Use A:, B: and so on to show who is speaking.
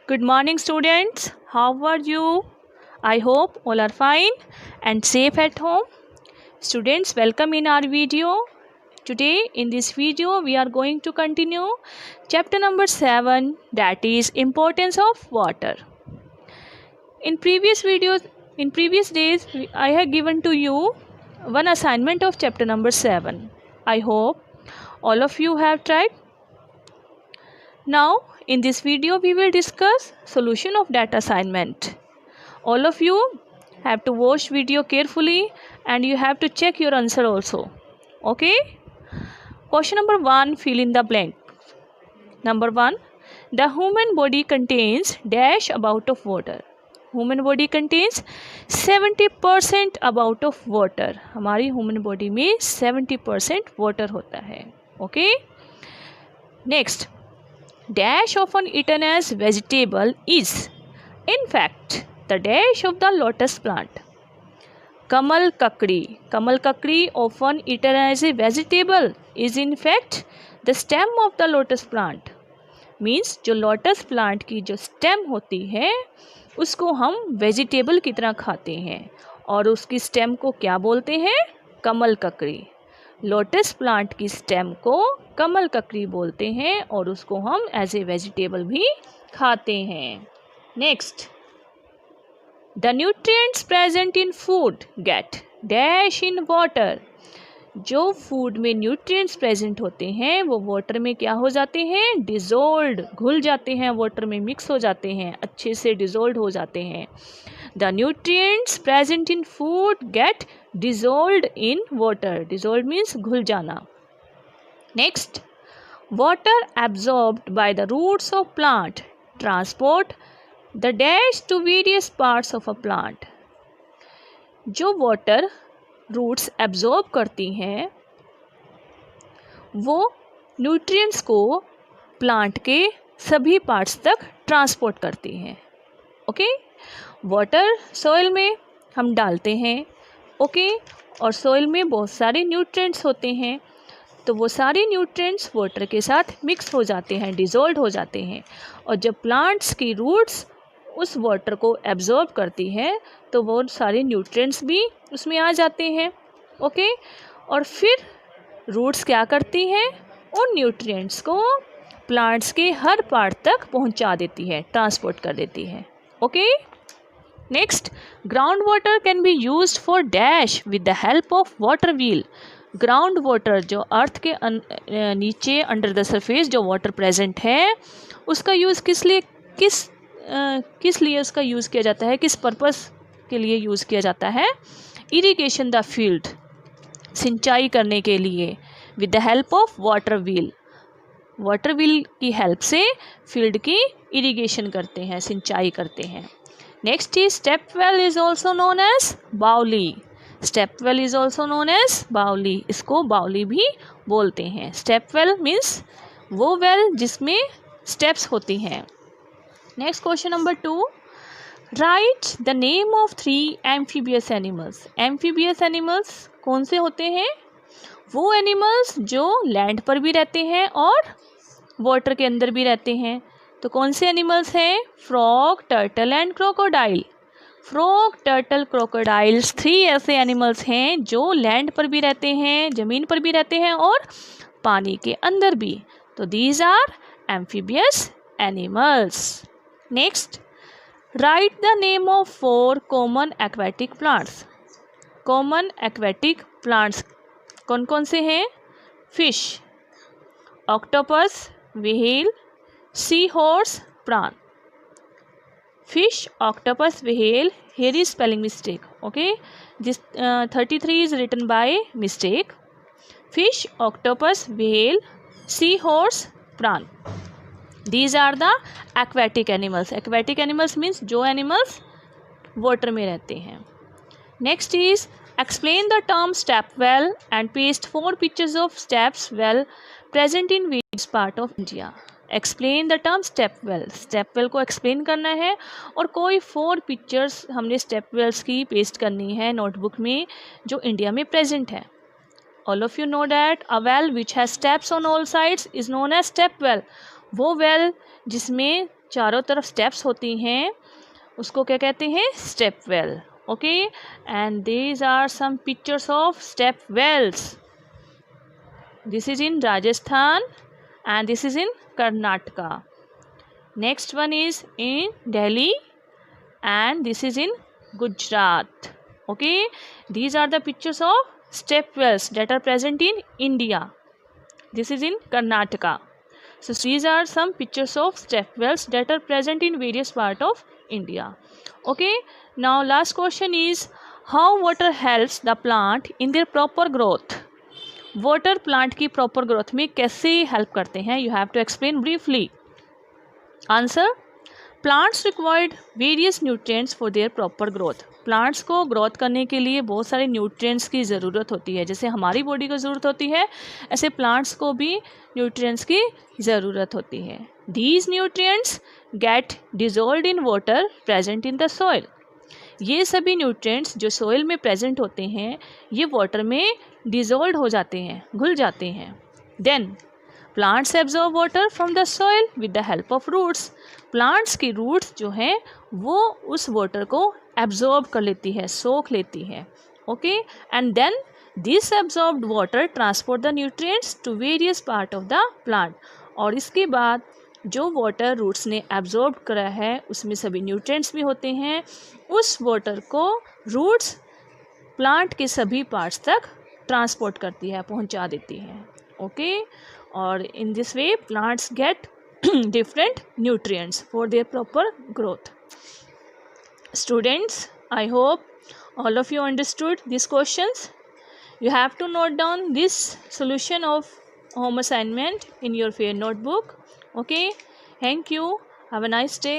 A: Good morning, students. How are you? I hope all are fine and safe at home. Students, welcome in our video. Today, in this video, we are going to continue chapter number 7, that is importance of water. In previous days, I have given to you one assignment of chapter number 7. I hope all of you have tried. Now, in this video, we will discuss solution of that assignment. All of you have to watch video carefully and you have to check your answer also. Okay? Question number 1, fill in the blank. Number 1, the human body contains dash amount of water. Human body contains 70% amount of water. हमारी human body में 70% water होता है. Okay? Next, dash often eaten as vegetable is, in fact, the dash of the lotus plant. Kamal kakdi often eaten as a vegetable is in fact the stem of the lotus plant. Means जो lotus plant की जो stem होती है उसको हम vegetable की तरह खाते हैं और उसकी stem को क्या बोलते हैं? कमल ककड़ी. लोटस प्लांट की स्टेम को कमल ककड़ी बोलते हैं और उसको हम एज ए वेजिटेबल भी खाते हैं. Next, the nutrients present in food gate dash in water. जो फूड में न्यूट्रिएंट्स प्रेजेंट होते हैं वो वाटर में क्या हो जाते हैं? डिजोल्ड, घुल जाते हैं, वाटर में मिक्स हो जाते हैं, अच्छे से डिजोल्ड हो जाते हैं. The nutrients present in food get dissolved in water. Dissolved means घुल जाना. Next, water absorbed by the roots of plant transport the dash to various parts of a plant. जो water roots absorb करती हैं वो nutrients को plant के सभी parts तक transport करती हैं. Okay? वाटर सॉइल में हम डालते हैं. ओके, और सॉइल में बहुत सारे न्यूट्रिएंट्स होते हैं तो वो सारे न्यूट्रिएंट्स वाटर के साथ मिक्स हो जाते हैं, डिज़ोल्व हो जाते हैं और जब प्लांट्स की रूट्स उस वाटर को एब्जॉर्ब करती है तो वो सारे न्यूट्रिएंट्स भी उसमें आ जाते हैं. ओके, और फिर रूट्स क्या करती हैं? उन न्यूट्रिएंट्स को प्लांट्स के हर पार्ट तक पहुंचा देती है, ट्रांसपोर्ट कर देती है. Okay. Next, groundwater can be used for dash with the help of water wheel. Groundwater जो अर्थ के नीचे अंडर द सरफेस जो वाटर प्रेजेंट है उसका यूज़ किस लिए उसका यूज़ किया जाता है? किस पर्पस के लिए यूज़ किया जाता है? इरिगेशन द फील्ड, सिंचाई करने के लिए. With the help of water wheel, water wheel की हेल्प से फील्ड की इरिगेशन करते हैं, सिंचाई करते हैं. Next is step well is also known as बावली. Step well is also known as बावली. इसको बावली भी बोलते हैं. Step well means वो well जिसमें steps होती हैं. Next question number 2. Write the name of 3 amphibious animals. Amphibious animals कौन से होते हैं? वो animals जो land पर भी रहते हैं और water के अंदर भी रहते हैं. तो कौन से एनिमल्स हैं? Frog, turtle and crocodile. Frog, turtle, crocodiles 3 ऐसे एनिमल्स हैं जो लैंड पर भी रहते हैं, ज़मीन पर भी रहते हैं और पानी के अंदर भी. तो these are amphibious animals. Next, write the name of 4 common aquatic plants. Common aquatic plants कौन कौन से हैं? Fish, octopus, whale, sea horse, prawn. Fish, octopus, whale. here is spelling mistake. Okay, this 33 is written by mistake. Fish, octopus, whale, sea horse, prawn. These are the aquatic animals. Aquatic animals means जो animals water में रहते हैं. Next is explain the term step well and paste 4 pictures of steps well present in which part of India. Explain the term step well. Step well को explain करना है और कोई 4 pictures हमने स्टेप वेल्स की पेस्ट करनी है notebook में जो इंडिया में प्रेजेंट है. All of you know that a well which has steps on all sides is known as step well. वो वेल जिसमें चारों तरफ स्टेप्स होती हैं उसको क्या कहते हैं, step well. Okay, and these are some pictures of step wells. This is in Rajasthan and this is in Karnataka. Next one is in Delhi and this is in Gujarat. Okay, these are the pictures of step wells that are present in India. This is in Karnataka. So these are some pictures of step wells that are present in various parts of India. Okay, now last question is, how water helps the plant in their proper growth? Water plant की proper growth में कैसे help करते हैं? You have to explain briefly. Answer, plants required various nutrients for their proper growth. Plants को growth करने के लिए बहुत सारे न्यूट्रिएंट्स की ज़रूरत होती है. जैसे हमारी बॉडी को ज़रूरत होती है, ऐसे प्लांट्स को भी न्यूट्रिएंट्स की ज़रूरत होती है. These nutrients get dissolved in water present in the soil. ये सभी न्यूट्रिएंट्स जो सॉइल में प्रेजेंट होते हैं ये वाटर में डिजोल्व हो जाते हैं, घुल जाते हैं. Then plants absorb water from the soil with the help of roots. Plants की रूट्स जो हैं वो उस वाटर को एब्जॉर्ब कर लेती है, सोख लेती है. Okay, and then this absorbed water transport the nutrients to various part of the plant. और इसके बाद जो वाटर रूट्स ने एब्जॉर्ब करा है उसमें सभी न्यूट्रिएंट्स भी होते हैं. उस वाटर को रूट्स प्लांट के सभी पार्ट्स तक ट्रांसपोर्ट करती है, पहुंचा देती है. ओके, और in this way plants get different nutrients for their proper growth. Students, I hope all of you understood these questions. You have to note down this solution of home assignment in your fair notebook. Okay, thank you. Have a nice day.